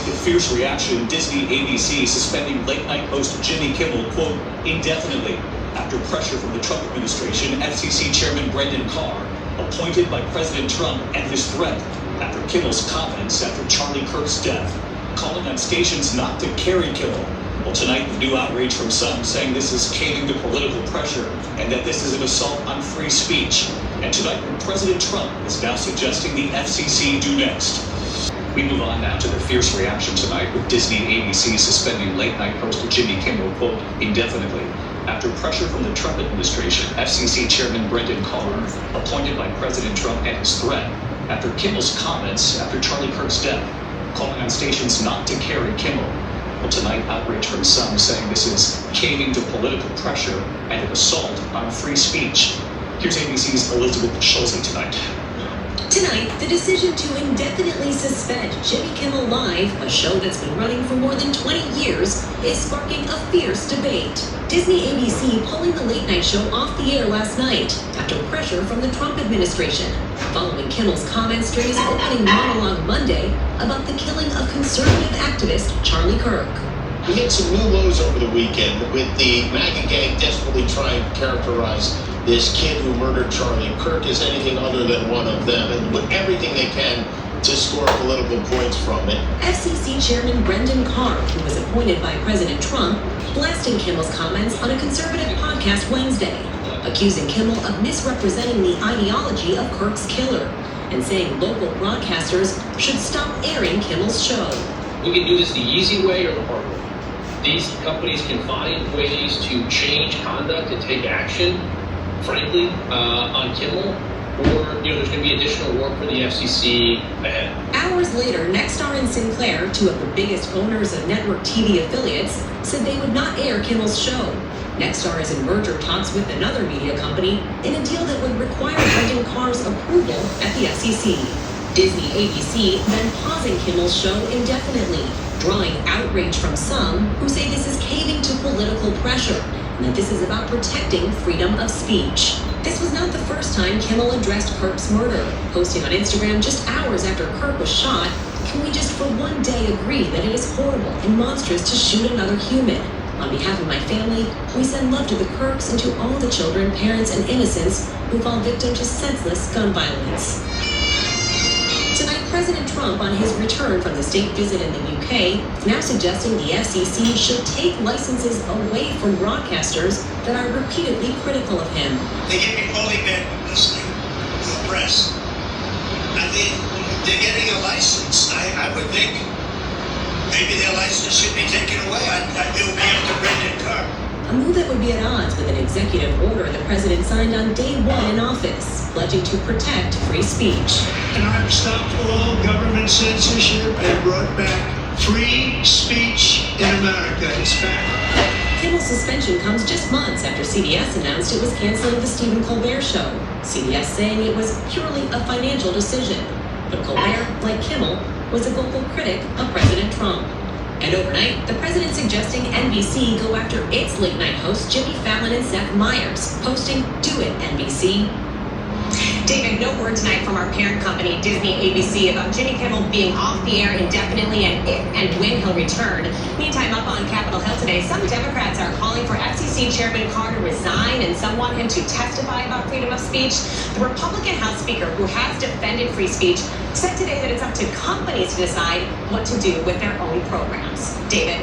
The fierce reaction, Disney ABC suspending late-night host Jimmy Kimmel, quote, indefinitely after pressure from the Trump administration. FCC Chairman Brendan Carr appointed by President Trump and his threat after Kimmel's comments after Charlie Kirk's death, calling on stations not to carry Kimmel. Well, tonight, the new outrage from some saying this is caving to political pressure and that this is an assault on free speech. And tonight, President Trump is now suggesting the FCC do next. We move on now to the fierce reaction tonight with Disney ABC suspending late-night host Jimmy Kimmel, quote, indefinitely after pressure from the Trump administration. FCC Chairman Brendan Carr appointed by President Trump and his threat after Kimmel's comments after Charlie Kirk's death, calling on stations not to carry Kimmel. Well, tonight, outrage from some saying this is caving to political pressure and an assault on free speech. Here's ABC's Elizabeth Schulze tonight. Tonight, the decision to indefinitely suspend Jimmy Kimmel Live, a show that's been running for more than 20 years, is sparking a fierce debate. Disney ABC pulling the late-night show off the air last night after pressure from the Trump administration, following Kimmel's comments during his opening monologue Monday about the killing of conservative activist Charlie Kirk. We hit some new lows over the weekend with the MAGA gang desperately trying to characterize this kid who murdered Charlie Kirk as anything other than one of them and put everything they can to score political points from it. FCC Chairman Brendan Carr, who was appointed by President Trump, blasting Kimmel's comments on a conservative podcast Wednesday, accusing Kimmel of misrepresenting the ideology of Kirk's killer and saying local broadcasters should stop airing Kimmel's show. We can do this the easy way or the hard way. These companies can find ways to change conduct and take action, frankly, on Kimmel, or there's going to be additional work for the FCC ahead. Hours later, Nexstar and Sinclair, two of the biggest owners of network TV affiliates, said they would not air Kimmel's show. Nexstar is in merger talks with another media company in a deal that would require Brendan Carr's approval at the FCC. Disney ABC then pausing Kimmel's show indefinitely, drawing outrage from some who say this is caving to political pressure and that this is about protecting freedom of speech. This was not the first time Kimmel addressed Kirk's murder, posting on Instagram just hours after Kirk was shot, "Can we just for one day agree that it is horrible and monstrous to shoot another human? On behalf of my family, we send love to the Kirks and to all the children, parents, and innocents who fall victim to senseless gun violence." Tonight, President Trump, on his return from the state visit in the UK, now suggesting the FCC should take licenses away from broadcasters that are repeatedly critical of him. They get me fully bent listening to the press. I think they're getting a license. I would think maybe their license should be taken away. It will be up to Brendan Carr. A move that would be at odds with an executive order the president signed on day one in office, pledging to protect free speech. And I've stopped all government censorship and brought back free speech in America. It's back. Kimmel's suspension comes just months after CBS announced it was canceling the Stephen Colbert Show, CBS saying it was purely a financial decision. But Colbert, like Kimmel, was a vocal critic of President Trump. And overnight, the president suggesting NBC go after its late-night hosts Jimmy Fallon and Seth Meyers, posting, "Do it, NBC." David, no word tonight from our parent company, Disney ABC, about Jimmy Kimmel being off the air indefinitely and if and when he'll return. Meantime, up on Capitol Hill today, some Democrats are calling for FCC Chairman Carr to resign and some want him to testify about freedom of speech. The Republican House Speaker, who has defended free speech, said today that it's up to companies to decide what to do with their own programs. David?